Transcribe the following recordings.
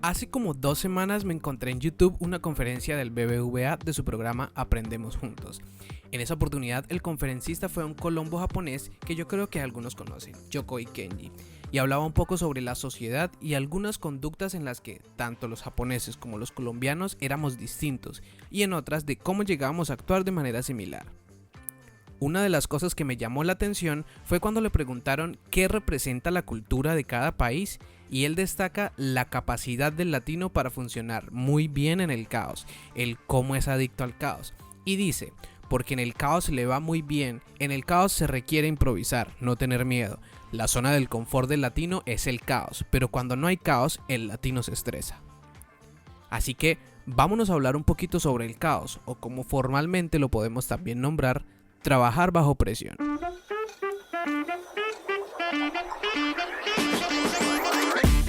Hace como 2 semanas me encontré en YouTube una conferencia del BBVA de su programa Aprendemos Juntos. En esa oportunidad el conferencista fue un colombo japonés que yo creo que algunos conocen, Yokoi Kenji, y hablaba un poco sobre la sociedad y algunas conductas en las que tanto los japoneses como los colombianos éramos distintos y en otras de cómo llegábamos a actuar de manera similar. Una de las cosas que me llamó la atención fue cuando le preguntaron qué representa la cultura de cada país y él destaca la capacidad del latino para funcionar muy bien en el caos, el cómo es adicto al caos. Y dice, porque en el caos le va muy bien, en el caos se requiere improvisar, no tener miedo. La zona del confort del latino es el caos, pero cuando no hay caos, el latino se estresa. Así que vámonos a hablar un poquito sobre el caos, o como formalmente lo podemos también nombrar, trabajar bajo presión.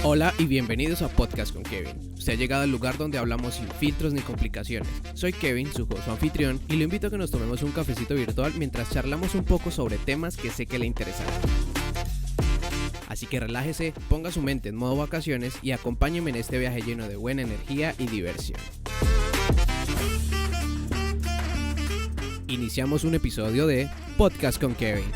Hola y bienvenidos a Podcast con Kevin. Usted ha llegado al lugar donde hablamos sin filtros ni complicaciones. Soy Kevin, su anfitrión, y lo invito a que nos tomemos un cafecito virtual mientras charlamos un poco sobre temas que sé que le interesarán. Así que relájese, ponga su mente en modo vacaciones y acompáñeme en este viaje lleno de buena energía y diversión. Iniciamos un episodio de Podcast con Kevin.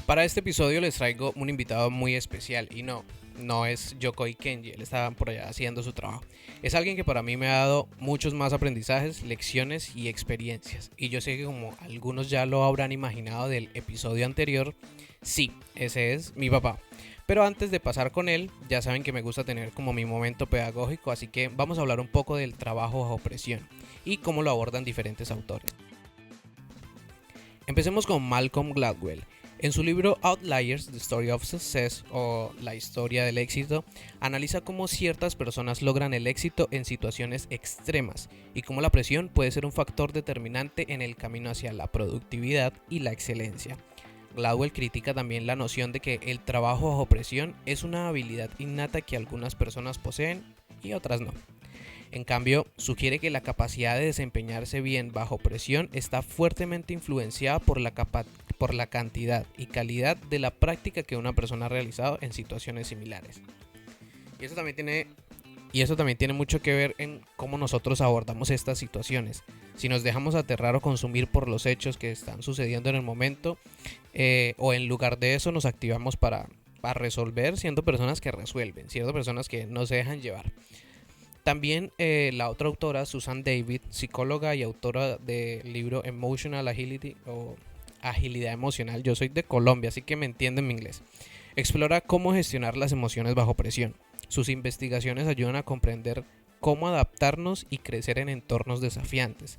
Para este episodio les traigo un invitado muy especial y no es Yokoi Kenji, él está por allá haciendo su trabajo. Es alguien que para mí me ha dado muchos más aprendizajes, lecciones y experiencias. Y yo sé que como algunos ya lo habrán imaginado del episodio anterior, sí, ese es mi papá. Pero antes de pasar con él, ya saben que me gusta tener como mi momento pedagógico, así que vamos a hablar un poco del trabajo bajo presión y cómo lo abordan diferentes autores. Empecemos con Malcolm Gladwell. En su libro Outliers, The Story of Success, o La historia del éxito, analiza cómo ciertas personas logran el éxito en situaciones extremas y cómo la presión puede ser un factor determinante en el camino hacia la productividad y la excelencia. Gladwell critica también la noción de que el trabajo bajo presión es una habilidad innata que algunas personas poseen y otras no. En cambio, sugiere que la capacidad de desempeñarse bien bajo presión está fuertemente influenciada por la cantidad y calidad de la práctica que una persona ha realizado en situaciones similares. Y eso también tiene mucho que ver en cómo nosotros abordamos estas situaciones. Si nos dejamos aterrar o consumir por los hechos que están sucediendo en el momento, o en lugar de eso nos activamos para resolver, siendo personas que resuelven, siendo personas que no se dejan llevar. También la otra autora, Susan David, psicóloga y autora del libro Emotional Agility o Agilidad Emocional, yo soy de Colombia, así que me entienden mi inglés, explora cómo gestionar las emociones bajo presión. Sus investigaciones ayudan a comprender cómo adaptarnos y crecer en entornos desafiantes.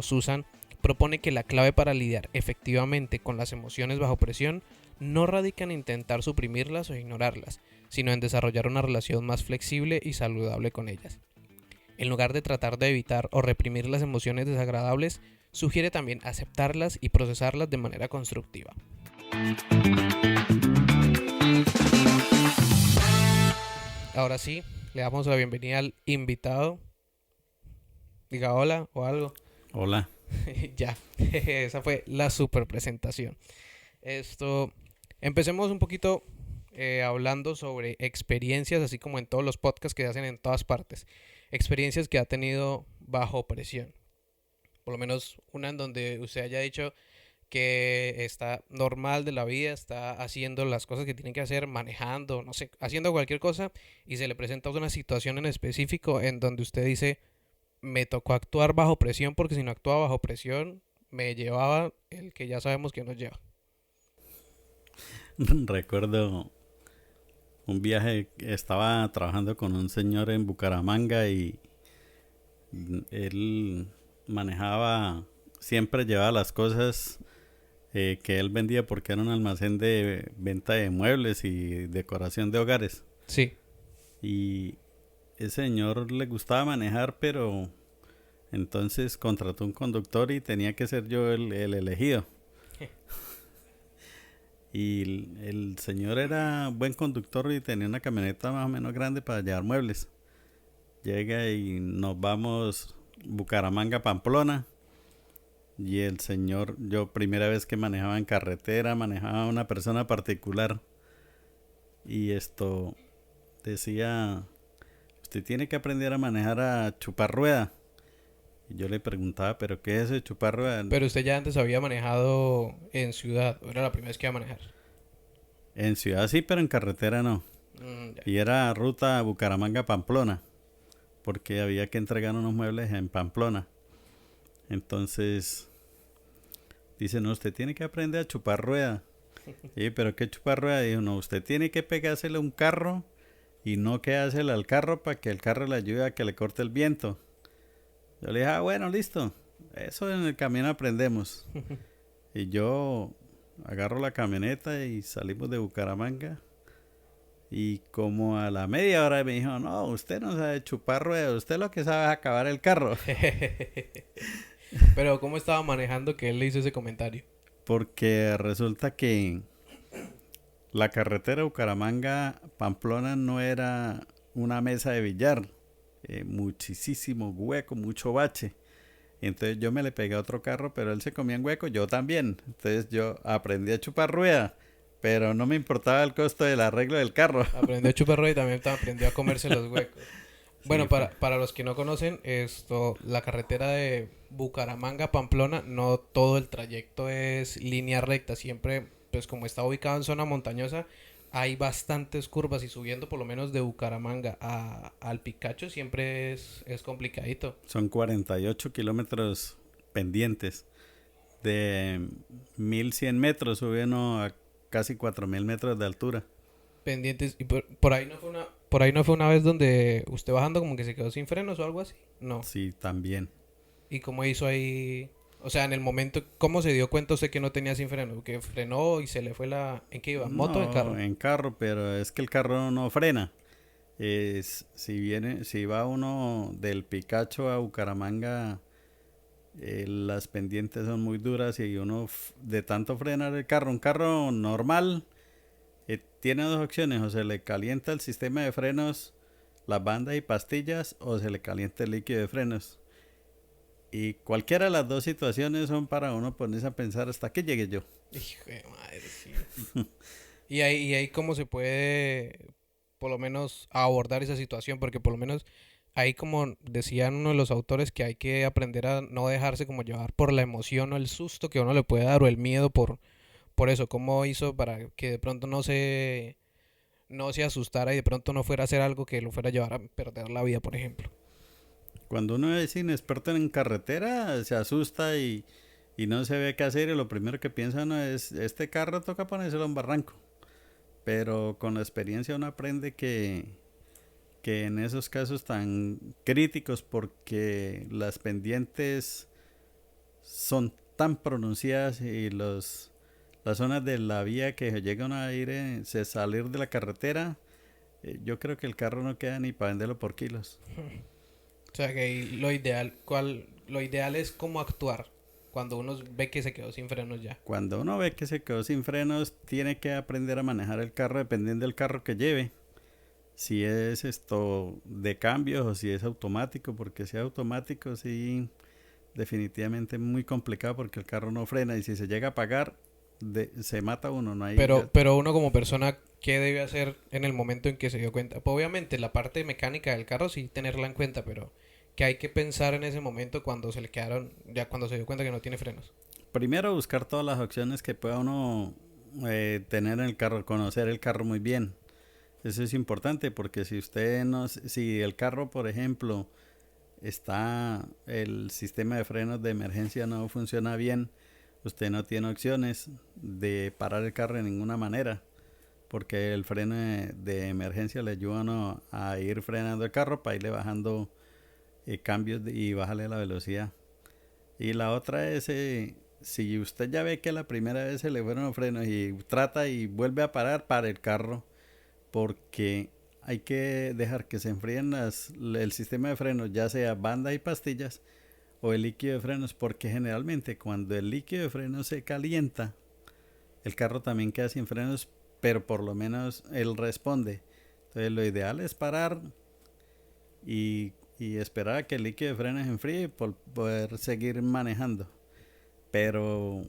Susan propone que la clave para lidiar efectivamente con las emociones bajo presión no radica en intentar suprimirlas o ignorarlas, sino en desarrollar una relación más flexible y saludable con ellas. En lugar de tratar de evitar o reprimir las emociones desagradables, sugiere también aceptarlas y procesarlas de manera constructiva. Ahora sí, le damos la bienvenida al invitado. Diga hola o algo. Hola. Ya, esa fue la super presentación. Empecemos un poquito hablando sobre experiencias, así como en todos los podcasts que se hacen en todas partes. Experiencias que ha tenido bajo presión. Por lo menos una en donde usted haya dicho que está normal de la vida, está haciendo las cosas que tiene que hacer, manejando, no sé, haciendo cualquier cosa y se le presenta una situación en específico en donde usted dice, me tocó actuar bajo presión porque si no actuaba bajo presión me llevaba el que ya sabemos que nos lleva. Recuerdo un viaje, estaba trabajando con un señor en Bucaramanga y él manejaba, siempre llevaba las cosas que él vendía porque era un almacén de venta de muebles y decoración de hogares. Sí. Y ese señor le gustaba manejar, pero entonces contrató un conductor y tenía que ser yo el elegido. Y el señor era buen conductor y tenía una camioneta más o menos grande para llevar muebles. Llega y nos vamos Bucaramanga, Pamplona. Y el señor, yo primera vez que manejaba en carretera, manejaba a una persona particular. Y esto decía, usted tiene que aprender a manejar a chupar rueda. Y yo le preguntaba, ¿pero qué es eso de chupar rueda? Pero usted ya antes había manejado en ciudad, ¿o era la primera vez que iba a manejar? En ciudad sí, pero en carretera no. Ya. Y era ruta Bucaramanga-Pamplona, porque había que entregar unos muebles en Pamplona. Entonces, dice, no, usted tiene que aprender a chupar rueda. Y, ¿pero qué chupar rueda? Dijo, no, usted tiene que pegársele a un carro y no quedársele al carro para que el carro le ayude a que le corte el viento. Yo le dije, ah, bueno, listo. Eso en el camino aprendemos. Y yo agarro la camioneta y salimos de Bucaramanga. Y como a la media hora me dijo, no, usted no sabe chupar ruedas, usted lo que sabe es acabar el carro. Pero ¿cómo estaba manejando que él le hizo ese comentario? Porque resulta que la carretera Bucaramanga-Pamplona no era una mesa de billar. Muchísimo hueco, mucho bache. Entonces yo me le pegué a otro carro, pero él se comía en hueco, yo también. Entonces yo aprendí a chupar rueda, pero no me importaba el costo del arreglo del carro. Aprendió a chupar rueda y también aprendió a comerse los huecos. Sí, Bueno, fue. para los que no conocen, la carretera de Bucaramanga a Pamplona, no todo el trayecto es línea recta. Siempre, pues como está ubicado en zona montañosa, hay bastantes curvas y subiendo por lo menos de Bucaramanga al Picacho siempre es complicadito. Son 48 kilómetros pendientes. De 1100 metros sube uno a casi 4000 metros de altura. Pendientes. Y por ahí no fue por ahí no fue una vez donde usted bajando como que se quedó sin frenos o algo así. No. Sí, también. ¿Y cómo hizo ahí? O sea, en el momento, ¿cómo se dio cuenta usted que no tenía sin freno? Que frenó y se le fue la... ¿En qué iba? ¿Moto o en No, carro? en carro, pero es que el carro no frena. Si va uno del Picacho a Bucaramanga, las pendientes son muy duras y uno de tanto frenar el carro, un carro normal, tiene dos opciones, o se le calienta el sistema de frenos, las bandas y pastillas, o se le calienta el líquido de frenos. Y cualquiera de las dos situaciones son para uno ponerse a pensar hasta que llegue yo. Hijo de madre, sí. Y ahí cómo se puede, por lo menos, abordar esa situación, porque por lo menos ahí como decían uno de los autores que hay que aprender a no dejarse como llevar por la emoción o el susto que uno le puede dar o el miedo por eso. ¿Cómo hizo para que de pronto no se asustara y de pronto no fuera a hacer algo que lo fuera a llevar a perder la vida, por ejemplo? Cuando uno es inexperto en carretera, se asusta y no se ve qué hacer y lo primero que piensa uno es, este carro toca ponérselo a un barranco. Pero con la experiencia uno aprende que en esos casos tan críticos, porque las pendientes son tan pronunciadas y las zonas de la vía que llegan a ir, se salir de la carretera, yo creo que el carro no queda ni para venderlo por kilos. O sea que ahí lo ideal es cómo actuar cuando uno ve que se quedó sin frenos ya. Cuando uno ve que se quedó sin frenos, tiene que aprender a manejar el carro dependiendo del carro que lleve. Si es esto de cambios o si es automático, porque si es automático, sí, definitivamente muy complicado porque el carro no frena y si se llega a apagar, se mata uno, no hay... Pero uno como persona, ¿qué debe hacer en el momento en que se dio cuenta? Pues obviamente la parte mecánica del carro sí tenerla en cuenta, pero ¿qué hay que pensar en ese momento cuando ya cuando se dio cuenta que no tiene frenos? Primero buscar todas las opciones que pueda uno tener en el carro, conocer el carro muy bien. Eso es importante porque si usted no, si el carro, por ejemplo, el sistema de frenos de emergencia no funciona bien, usted no tiene opciones de parar el carro de ninguna manera, porque el freno de emergencia le ayuda a uno a ir frenando el carro para irle bajando cambios y bajarle la velocidad. Y la otra es, si usted ya ve que la primera vez se le fueron los frenos y trata y vuelve a parar, para el carro, porque hay que dejar que se enfríen el sistema de frenos, ya sea banda y pastillas o el líquido de frenos, porque generalmente cuando el líquido de frenos se calienta, el carro también queda sin frenos, pero por lo menos él responde. Entonces lo ideal es parar y esperar a que el líquido de frenos enfríe y poder seguir manejando. Pero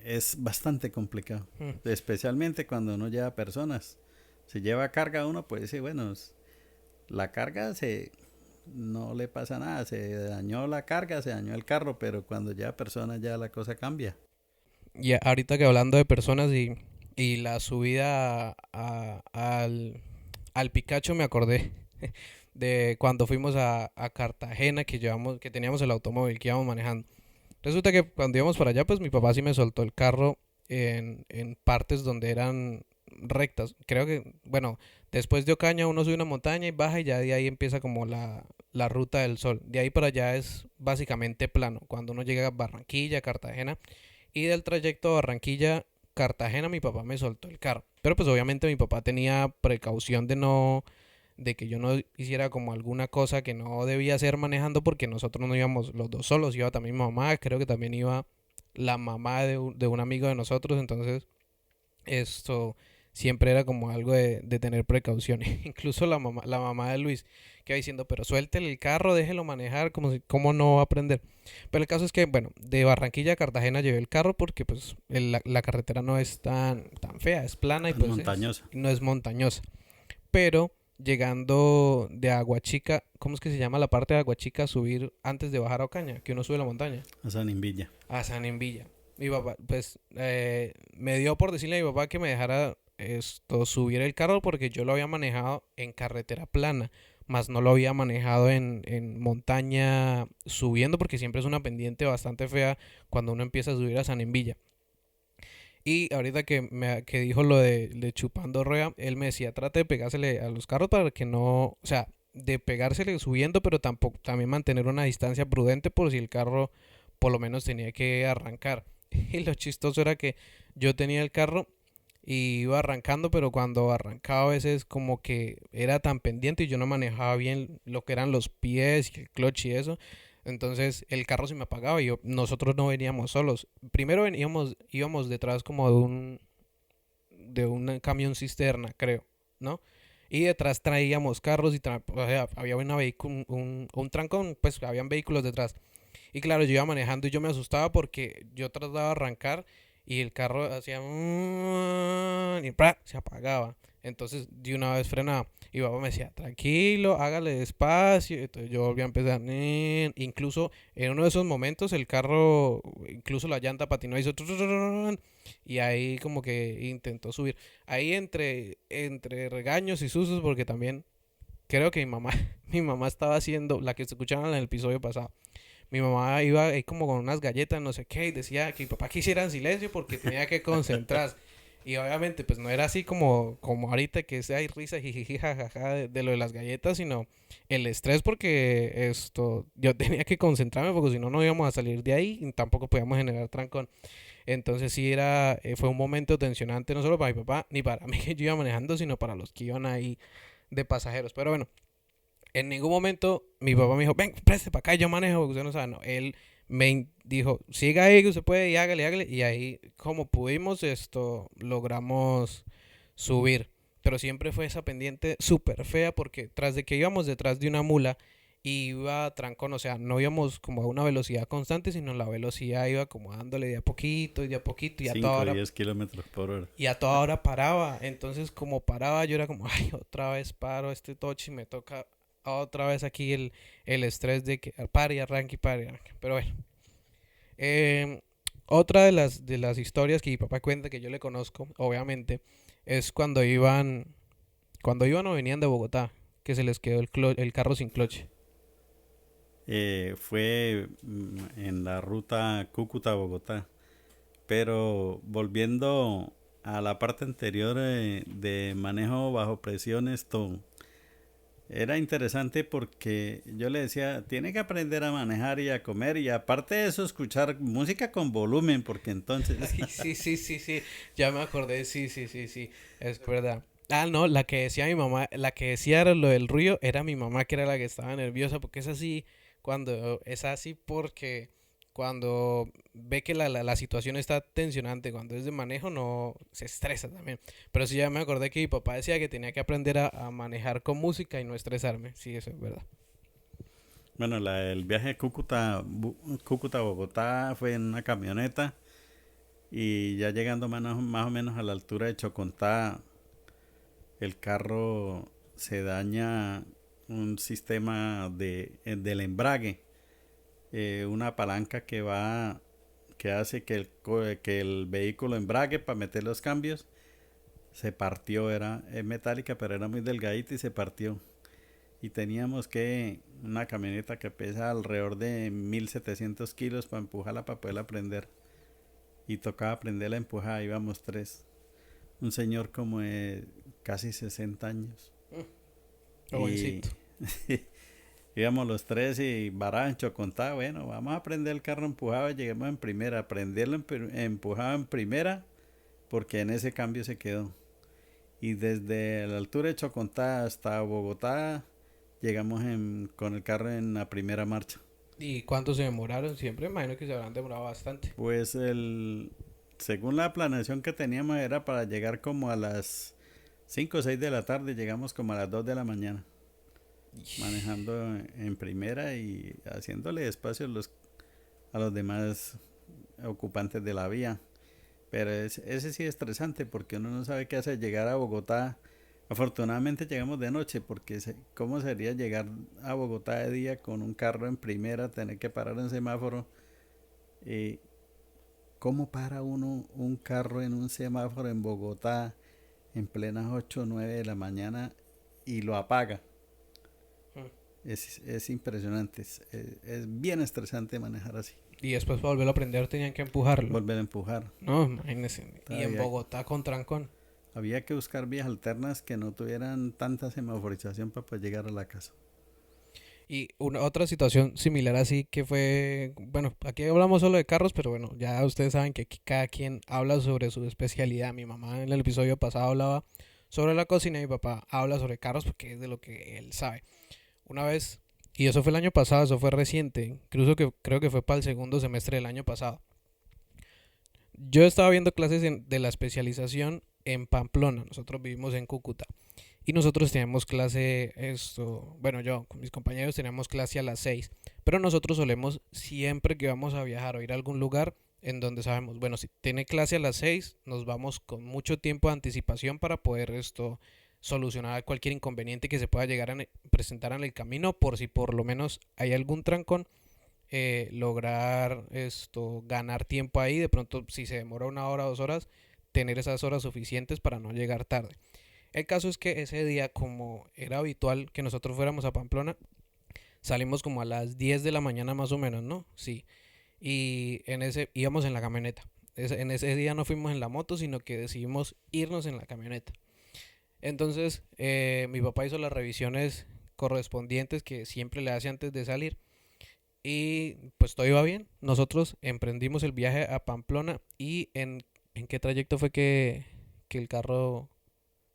es bastante complicado, especialmente cuando uno lleva personas. Si lleva carga uno, pues sí, bueno, la carga no le pasa nada, se dañó la carga, se dañó el carro, pero cuando lleva personas ya la cosa cambia. Y ahorita que hablando de personas y la subida al Picacho, me acordé de cuando fuimos a Cartagena, que teníamos el automóvil, que íbamos manejando. Resulta que cuando íbamos para allá, pues mi papá sí me soltó el carro en partes donde eran rectas. Creo que, bueno, después de Ocaña uno sube una montaña y baja y ya de ahí empieza como la ruta del sol. De ahí para allá es básicamente plano. Cuando uno llega a Barranquilla, Cartagena, y del trayecto Barranquilla-Cartagena, mi papá me soltó el carro. Pero pues obviamente mi papá tenía precaución de que yo no hiciera como alguna cosa que no debía hacer manejando porque nosotros no íbamos los dos solos, iba también mi mamá, creo que también iba la mamá de un amigo de nosotros, entonces esto siempre era como algo de tener precauciones. Incluso la mamá de Luis que iba diciendo, pero suéltele el carro, déjelo manejar, cómo no va a aprender. Pero el caso es que, bueno, de Barranquilla a Cartagena llevé el carro porque pues la carretera no es tan fea, es plana y Es pues montañosa. no es montañosa. Pero llegando de Aguachica, ¿cómo es que se llama la parte de Aguachica? Subir antes de bajar a Ocaña, que uno sube la montaña. A San Invilla. A San Envilla. Mi papá, pues, me dio por decirle a mi papá que me dejara subir el carro porque yo lo había manejado en carretera plana, más no lo había manejado en montaña subiendo porque siempre es una pendiente bastante fea cuando uno empieza a subir a San Envilla. Y ahorita que dijo lo de chupando rueda, él me decía, trate de pegársele a los carros para que no, o sea, de pegársele subiendo, pero tampoco, también mantener una distancia prudente por si el carro por lo menos tenía que arrancar. Y lo chistoso era que yo tenía el carro y iba arrancando, pero cuando arrancaba a veces como que era tan pendiente y yo no manejaba bien lo que eran los pies y el clutch y eso. Entonces el carro se me apagaba y nosotros no veníamos solos. Primero íbamos detrás como de un camión cisterna, creo, ¿no? Y detrás traíamos carros y o sea, había un trancón, pues habían vehículos detrás. Y claro, yo iba manejando y yo me asustaba porque yo trataba de arrancar y el carro hacía y ¡pra! Se apagaba. Entonces de una vez frenaba. Y papá me decía, tranquilo, hágale despacio. Entonces yo volví a empezar. Incluso en uno de esos momentos el carro, incluso la llanta patinó, hizo y ahí como que intentó subir. Ahí entre regaños y sustos, porque también creo que mi mamá, mi mamá estaba haciendo, la que escuchaban en el episodio pasado. Mi mamá iba ahí como con unas galletas, no sé qué, y decía que mi papá quisiera en silencio porque tenía que concentrarse. Y obviamente, pues no era así como ahorita que hay risa, jijiji, jajaja, de lo de las galletas, sino el estrés porque yo tenía que concentrarme porque si no, no íbamos a salir de ahí y tampoco podíamos generar trancón. Entonces sí fue un momento tensionante no solo para mi papá ni para mí que yo iba manejando, sino para los que iban ahí de pasajeros. Pero bueno, en ningún momento mi papá me dijo, ven, preste para acá, yo manejo, porque usted no sabe, no. Él me dijo, siga ahí que usted puede y hágale, hágale. Y ahí, como pudimos, logramos subir. Pero siempre fue esa pendiente súper fea porque tras de que íbamos detrás de una mula, iba a trancón, o sea, no íbamos como a una velocidad constante, sino la velocidad iba como dándole de a poquito y de a poquito y a toda 5 o hora 10 kilómetros por hora. y a toda hora paraba. Entonces, como paraba, yo era como, ay, otra vez paro este toche y me toca otra vez aquí el estrés de que pare y arranque y pare y arranque. Pero bueno, eh, otra de las historias que mi papá cuenta que yo le conozco, obviamente, es cuando iban o venían de Bogotá, que se les quedó el carro sin cloche. Fue en la ruta Cúcuta-Bogotá. Pero volviendo a la parte anterior de manejo bajo presión, esto era interesante porque yo le decía, tiene que aprender a manejar y a comer y aparte de eso escuchar música con volumen porque entonces Ay, sí, sí, sí, sí, ya me acordé, sí, sí, sí, sí, es verdad. Ah, no, la que decía mi mamá, la que decía era lo del ruido, era mi mamá que era la que estaba nerviosa, porque es así cuando ve que la situación está tensionante, cuando es de manejo, no se estresa también. Pero sí, ya me acordé que mi papá decía que tenía que aprender a manejar con música y no estresarme. Sí, eso es verdad. Bueno, el viaje de Cúcuta a Bogotá fue en una camioneta y ya llegando más o menos a la altura de Chocontá, el carro se daña un sistema del embrague, una palanca que hace que que el vehículo embrague para meter los cambios. Se partió, era metálica, pero era muy delgadita y se partió. Y teníamos una camioneta que pesa alrededor de 1700 kilos para empujarla para poderla prender. Y tocaba prenderla empujada, íbamos tres. Un señor como de casi 60 años. Y Jovencito. íbamos los tres y Barancho contaba, bueno, vamos a prender el carro empujado, lleguemos en primera, prenderlo empujado en primera, porque en ese cambio se quedó. Y desde la altura de Chocontá hasta Bogotá llegamos con el carro en la primera marcha. ¿Y cuánto se demoraron? Siempre imagino que se habrán demorado bastante. Pues según la planeación que teníamos era para llegar como a las 5 o 6 de la tarde, llegamos como a las 2 de la mañana, manejando en primera y haciéndole espacio a los demás ocupantes de la vía. Pero ese sí es estresante porque uno no sabe qué hacer llegar a Bogotá. Afortunadamente llegamos de noche porque ¿cómo sería llegar a Bogotá de día con un carro en primera, tener que parar en semáforo? Eh, ¿Cómo para uno un carro en un semáforo en Bogotá en plenas 8 o 9 de la mañana y lo apaga? Es impresionante, es bien estresante manejar así, Y después para volverlo a aprender tenían que empujarlo. volver a empujar. No, imagínense. Y en Todavía Bogotá con trancón. había que buscar vías alternas que no tuvieran tanta semaforización para poder llegar a la casa. Y una otra situación similar así que fue, bueno, aquí hablamos solo de carros, pero bueno, ya ustedes saben que aquí cada quien habla sobre su especialidad. Mi mamá en el episodio pasado hablaba sobre la cocina y mi papá habla sobre carros porque es de lo que él sabe. Una vez, y eso fue el año pasado, eso fue reciente, incluso que creo que fue para el segundo semestre del año pasado. Yo estaba viendo clases de la especialización en Pamplona, nosotros vivimos en Cúcuta. Y nosotros teníamos clase, bueno, yo con mis compañeros teníamos clase a las 6, pero nosotros solemos, siempre que vamos a viajar o ir a algún lugar en donde sabemos, bueno, si tiene clase a las 6, nos vamos con mucho tiempo de anticipación para poder solucionar cualquier inconveniente que se pueda llegar a presentar en el camino, por si por lo menos hay algún trancón, lograr ganar tiempo ahí, de pronto si se demora 1 hora, 2 horas, tener esas horas suficientes para no llegar tarde. El caso es que ese día, como era habitual que nosotros fuéramos a Pamplona, salimos como a las 10 de la mañana más o menos, ¿no? Sí. Y en ese íbamos en la camioneta. En ese día no fuimos en la moto, sino que decidimos irnos en la camioneta. Entonces, mi papá hizo las revisiones correspondientes que siempre le hace antes de salir. Y pues todo iba bien. Nosotros emprendimos el viaje a Pamplona. ¿Y en qué trayecto fue que el carro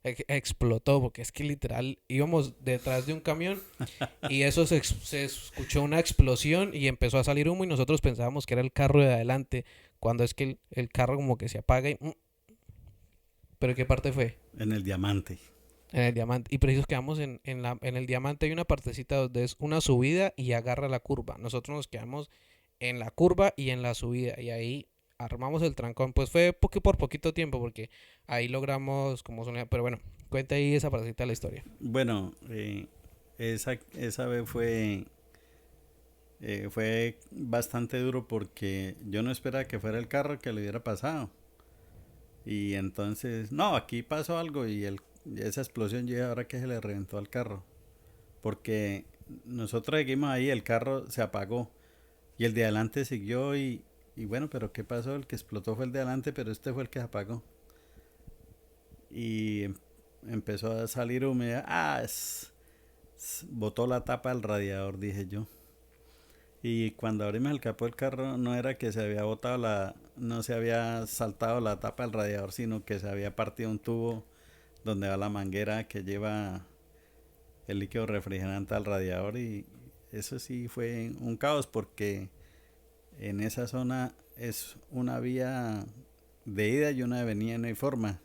explotó? Porque es que literal íbamos detrás de un camión y eso se escuchó una explosión y empezó a salir humo y nosotros pensábamos que era el carro de adelante, cuando es que el carro como que se apaga y... ¿Pero qué parte fue? En el Diamante. En el diamante. Y preciso quedamos en el diamante hay una partecita donde es una subida y agarra la curva. Nosotros nos quedamos en la curva y en la subida y ahí armamos el trancón. Pues fue por poquito tiempo porque ahí logramos como sonar. Pero bueno, cuenta ahí esa partecita de la historia. Bueno, esa vez fue bastante duro porque yo no esperaba que fuera el carro que le hubiera pasado. Y entonces, no, aquí pasó algo y esa explosión llega ahora que se le reventó al carro. Porque nosotros seguimos ahí, el carro se apagó y el de adelante siguió y bueno, pero ¿qué pasó? El que explotó fue el de adelante, pero este fue el que se apagó. Y empezó a salir humedad. Botó la tapa del radiador, dije yo. Y cuando abrimos el capó del carro no era que se había botado no se había saltado la tapa del radiador, sino que se había partido un tubo donde va la manguera que lleva el líquido refrigerante al radiador y eso sí fue un caos porque en esa zona es una vía de ida y una de venida, no hay forma.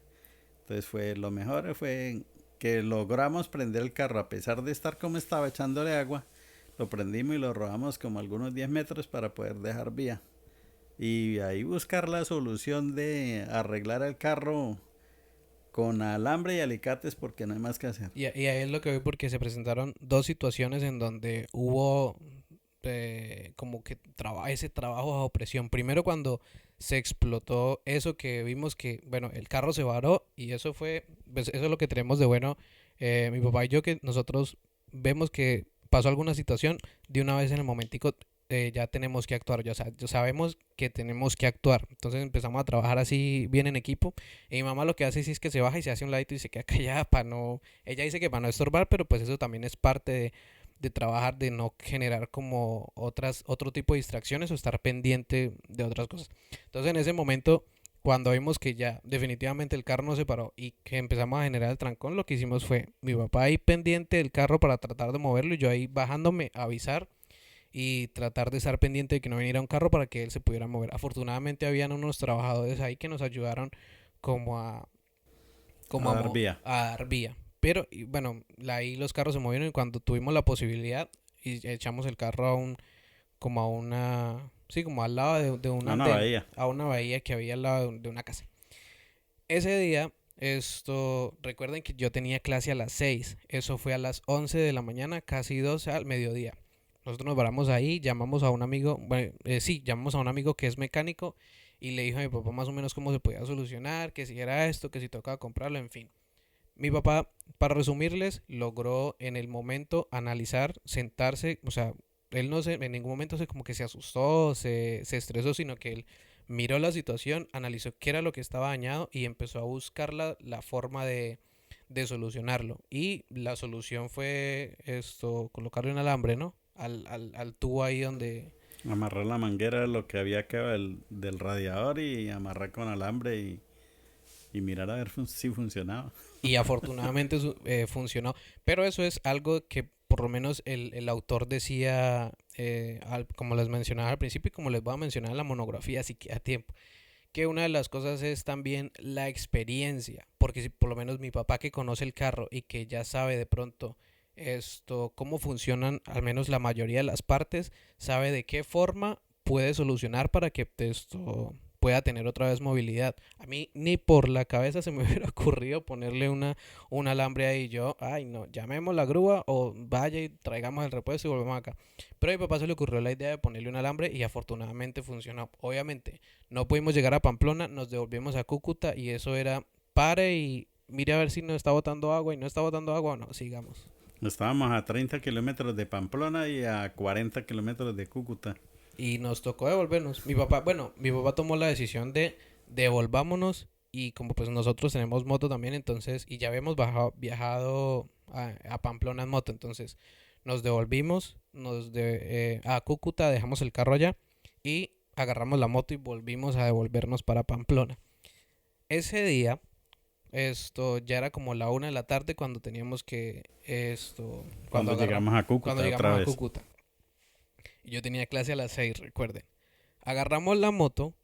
Entonces lo mejor fue que logramos prender el carro a pesar de estar como estaba echándole agua. Lo prendimos y lo rodamos como algunos 10 metros para poder dejar vía. Y ahí buscar la solución de arreglar el carro con alambre y alicates porque no hay más que hacer. Y ahí es lo que voy porque se presentaron dos situaciones en donde hubo como que ese trabajo bajo presión. Primero cuando se explotó eso que vimos que, bueno, el carro se varó y eso fue, pues, eso es lo que tenemos de bueno, mi papá y yo, que nosotros vemos que pasó alguna situación, de una vez en el momentico ya tenemos que actuar, ya sabemos que tenemos que actuar. Entonces empezamos a trabajar así bien en equipo. Y mi mamá lo que hace sí es que se baja y se hace un ladito y se queda callada para no, ella dice que para no estorbar, pero pues eso también es parte de trabajar, de no generar como otro tipo de distracciones o estar pendiente de otras cosas. Entonces en ese momento, cuando vimos que ya definitivamente el carro no se paró y que empezamos a generar el trancón, lo que hicimos fue mi papá ahí pendiente del carro para tratar de moverlo y yo ahí bajándome a avisar y tratar de estar pendiente de que no viniera un carro para que él se pudiera mover. Afortunadamente habían unos trabajadores ahí que nos ayudaron como a A dar vía. a dar vía. Pero y bueno, ahí los carros se movieron y cuando tuvimos la posibilidad y echamos el carro a un como a una sí, como al lado de un A una andén, bahía. a una bahía que había al lado de una casa. Ese día recuerden que yo tenía clase a las 6, eso fue a las 11 de la mañana, casi 12 al mediodía. Nosotros nos paramos ahí, llamamos a un amigo, bueno, sí, llamamos a un amigo que es mecánico y le dijo a mi papá más o menos cómo se podía solucionar, que si era esto, que si tocaba comprarlo, en fin. Mi papá, para resumirles, logró en el momento analizar, sentarse, o sea, él no se, en ningún momento se como que se asustó, se estresó, sino que él miró la situación, analizó qué era lo que estaba dañado y empezó a buscar la forma de solucionarlo. Y la solución fue colocarle un alambre, ¿no? Al tubo ahí donde... Amarrar la manguera, lo que había quedado del radiador y amarrar con alambre y mirar a ver si funcionaba. Y afortunadamente funcionó. Pero eso es algo que por lo menos el autor decía, como les mencionaba al principio y como les voy a mencionar en la monografía, si queda tiempo, que una de las cosas es también la experiencia. Porque si por lo menos mi papá que conoce el carro y que ya sabe de pronto cómo funcionan al menos la mayoría de las partes, sabe de qué forma puede solucionar para que esto pueda tener otra vez movilidad. A mí ni por la cabeza se me hubiera ocurrido ponerle un alambre ahí. Yo, ay no, llamemos la grúa o vaya y traigamos el repuesto y volvemos acá. Pero a mi papá se le ocurrió la idea de ponerle un alambre y afortunadamente funcionó. Obviamente no pudimos llegar a Pamplona, nos devolvimos a Cúcuta y eso era pare y mire a ver si no está botando agua y no está botando agua o no, sigamos. Estábamos a 30 kilómetros de Pamplona y a 40 kilómetros de Cúcuta. Y nos tocó devolvernos. Mi papá, bueno, mi papá tomó la decisión de devolvámonos y como pues nosotros tenemos moto también, entonces, y ya habíamos viajado a Pamplona en moto, entonces nos devolvimos, a Cúcuta, dejamos el carro allá y agarramos la moto y volvimos a devolvernos para Pamplona. Ese día, ya era como la 1 de la tarde cuando teníamos que, Cuando llegamos a cuando Cúcuta otra llegamos a vez. Cúcuta. Y yo tenía clase a las 6, recuerden. Agarramos la moto,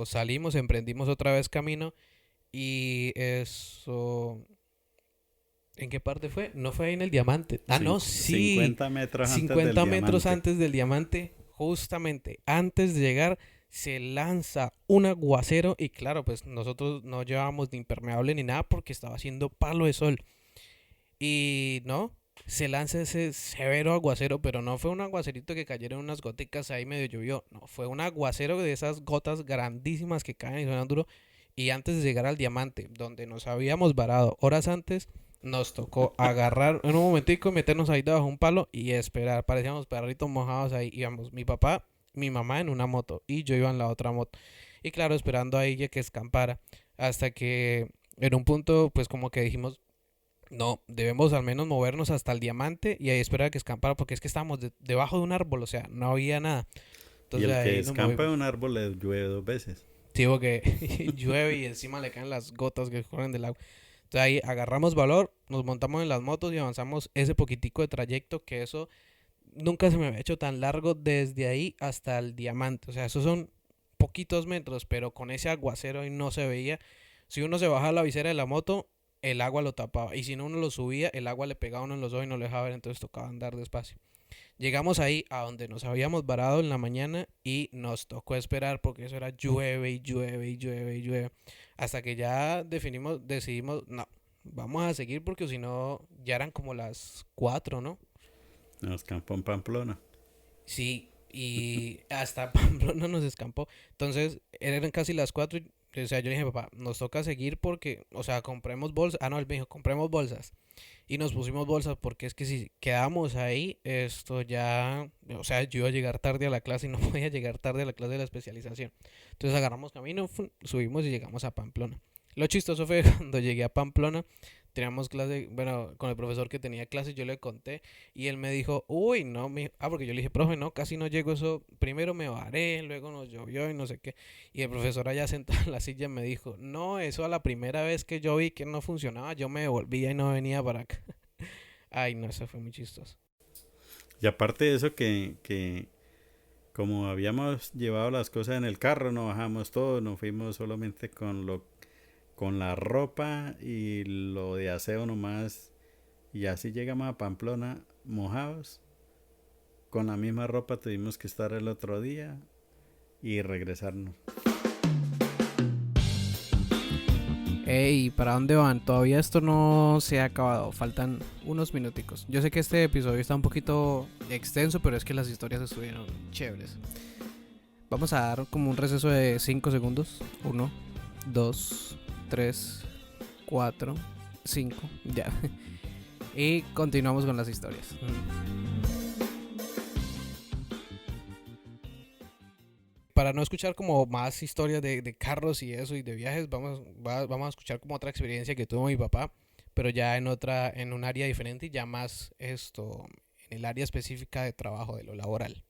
salimos, emprendimos otra vez camino y eso... ¿En qué parte fue? No fue ahí en el Diamante. Ah, no, sí. 50 metros antes del 50 metros diamante. antes del Diamante, justamente antes de llegar, se lanza un aguacero y claro, pues nosotros no llevábamos ni impermeable ni nada porque estaba haciendo palo de sol. Y no, se lanza ese severo aguacero, pero no fue un aguacerito que cayeron unas goticas ahí medio llovió. No, fue un aguacero de esas gotas grandísimas que caen y suenan duro. Y antes de llegar al Diamante, donde nos habíamos varado horas antes, nos tocó agarrar en un momentico, meternos ahí debajo de un palo y esperar. Parecíamos perritos mojados ahí. Íbamos mi papá, mi mamá en una moto y yo iba en la otra moto. Y claro, esperando ahí ya que escampara. Hasta que en un punto, pues como que dijimos, no, debemos al menos movernos hasta el Diamante y ahí esperar a que escampara porque es que estábamos debajo de un árbol, o sea, no había nada. Y Entonces el que ahí nos escampa de movimos. un árbol le llueve 2 veces. Sí, porque llueve y encima le caen las gotas que corren del agua. Entonces ahí agarramos valor, nos montamos en las motos y avanzamos ese poquitico de trayecto que eso nunca se me había hecho tan largo desde ahí hasta el Diamante. O sea, esos son poquitos metros, pero con ese aguacero y no se veía. Si uno se bajaba la visera de la moto, el agua lo tapaba. Y si no uno lo subía, el agua le pegaba a uno en los ojos y no lo dejaba ver, entonces tocaba andar despacio. Llegamos ahí a donde nos habíamos varado en la mañana y nos tocó esperar porque eso era llueve y llueve y llueve y llueve. Hasta que ya decidimos, no, vamos a seguir porque si no, ya eran como las 4, ¿no? Nos campó en Pamplona. Sí, y hasta Pamplona nos escampó. Entonces, eran casi las 4 y, o sea, yo le dije, papá, nos toca seguir porque, o sea, compremos bolsas. Ah, no, él me dijo, compremos bolsas. Y nos pusimos bolsas porque es que si quedamos ahí, esto ya, o sea, yo iba a llegar tarde a la clase y no podía llegar tarde a la clase de la especialización. Entonces agarramos camino, subimos y llegamos a Pamplona. Lo chistoso fue cuando llegué a Pamplona, teníamos clase, bueno, con el profesor que tenía clase, yo le conté y él me dijo, uy, no, porque yo le dije, profe, no, casi no llego eso, primero me varé, luego nos llovió y no sé qué. Y el profesor allá sentado en la silla me dijo, no, eso a la primera vez que yo vi que no funcionaba, yo me devolvía y no venía para acá. Ay, no, eso fue muy chistoso. Y aparte de eso que como habíamos llevado las cosas en el carro, no bajamos todo, nos fuimos solamente con la ropa y lo de aseo nomás. Y así llegamos a Pamplona mojados. Con la misma ropa tuvimos que estar el otro día y regresarnos. Ey, ¿para dónde van? Todavía esto no se ha acabado, faltan unos minuticos. Yo sé que este episodio está un poquito extenso, pero es que las historias estuvieron chéveres. Vamos a dar como un receso de 5 segundos. 1, 2, 3, 4, 5, ya. Y continuamos con las historias. Para no escuchar como más historias de carros y eso y de viajes, vamos a escuchar como otra experiencia que tuvo mi papá, pero ya en un área diferente y ya más en el área específica de trabajo, de lo laboral.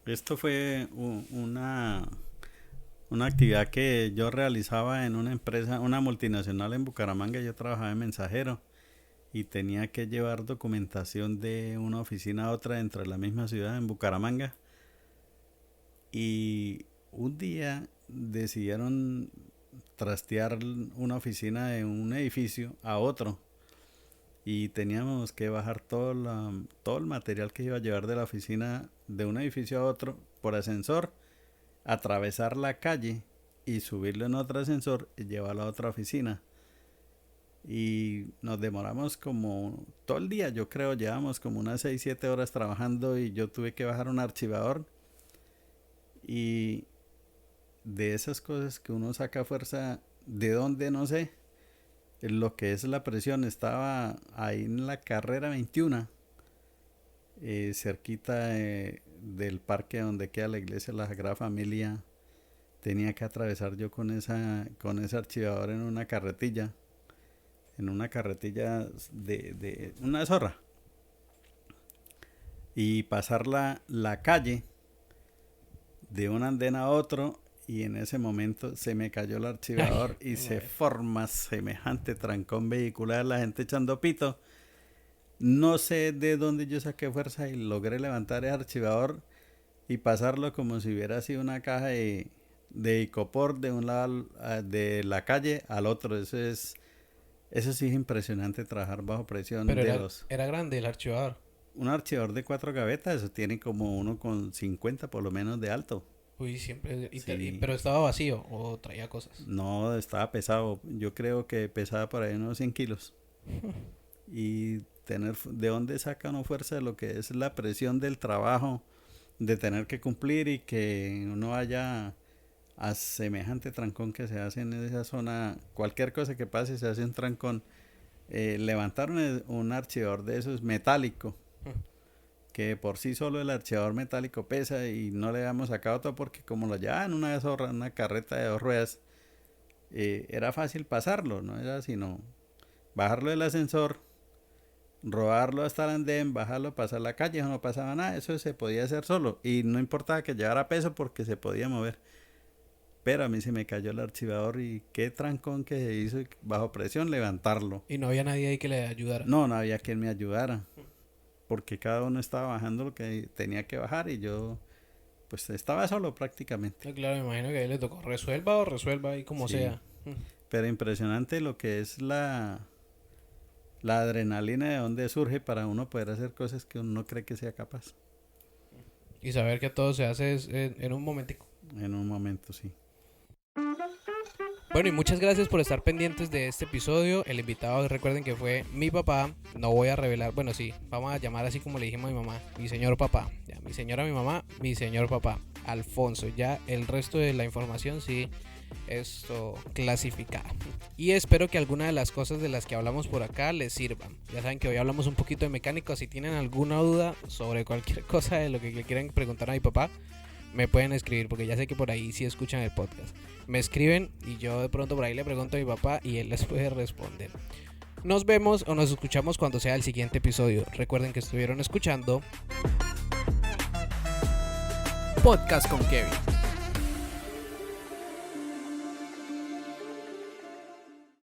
Esto fue una actividad que yo realizaba en una empresa, una multinacional en Bucaramanga. Yo trabajaba de mensajero y tenía que llevar documentación de una oficina a otra dentro de la misma ciudad en Bucaramanga. Y un día decidieron trastear una oficina de un edificio a otro y teníamos que bajar todo el material que iba a llevar de la oficina de un edificio a otro por ascensor, atravesar la calle y subirlo en otro ascensor y llevarlo a otra oficina. Y nos demoramos como todo el día, yo creo, llevamos como unas 6 7 horas trabajando y yo tuve que bajar un archivador. Y de esas cosas que uno saca fuerza, de dónde no sé, lo que es la presión, estaba ahí en la carrera 21, cerquita del parque donde queda la iglesia de la Sagrada Familia. Tenía que atravesar yo con ese archivador en una carretilla de una zorra, y pasar la calle de un andén a otro, y en ese momento se me cayó el archivador y se forma semejante trancón vehicular, la gente echando pito. No sé de dónde yo saqué fuerza y logré levantar el archivador y pasarlo como si hubiera sido una caja de icopor de un lado de la calle al otro. Eso sí es impresionante, trabajar bajo presión Pero de los... era grande el archivador. Un archivador de 4 gavetas, eso tiene como 1,50 por lo menos de alto. Uy, siempre. Sí, Pero estaba vacío o traía cosas. no, estaba pesado. Yo creo que pesaba por ahí unos 100 kilos. Y de dónde saca uno fuerza de lo que es la presión del trabajo, de tener que cumplir y que uno vaya a semejante trancón que se hace en esa zona. Cualquier cosa que pase se hace un trancón. Levantar un archivador de esos metálico, que por sí solo el archivador metálico pesa, y no le habíamos sacado todo porque como lo llevaban una carreta de 2 ruedas, era fácil pasarlo, no era sino bajarlo del ascensor, rodarlo hasta el andén, bajarlo, pasar la calle, eso no pasaba nada, eso se podía hacer solo y no importaba que llevara peso porque se podía mover. Pero a mí se me cayó el archivador y qué trancón que se hizo bajo presión levantarlo. Y no había nadie ahí que le ayudara. No, no había quien me ayudara, porque cada uno estaba bajando lo que tenía que bajar y yo pues estaba solo prácticamente. Claro, me imagino que a él le tocó resuelva ahí como Sí. sea. Pero impresionante lo que es la adrenalina de dónde surge para uno poder hacer cosas que uno no cree que sea capaz. Y saber que todo se hace en un momentico. En un momento, sí. Bueno, y muchas gracias por estar pendientes de este episodio. El invitado, recuerden que fue mi papá. No voy a revelar, bueno, sí, vamos a llamar así como le dijimos a mi mamá, mi señor papá. Ya, mi señora, mi mamá, mi señor papá, Alfonso. Ya el resto de la información sí, esto clasificada. Y espero que alguna de las cosas de las que hablamos por acá les sirvan. Ya saben que hoy hablamos un poquito de mecánica. Si tienen alguna duda sobre cualquier cosa de lo que le quieran preguntar a mi papá, me pueden escribir, porque ya sé que por ahí sí escuchan el podcast. Me escriben y yo de pronto por ahí le pregunto a mi papá y él les puede responder. Nos vemos o nos escuchamos cuando sea el siguiente episodio. Recuerden que estuvieron escuchando Podcast con Kevin.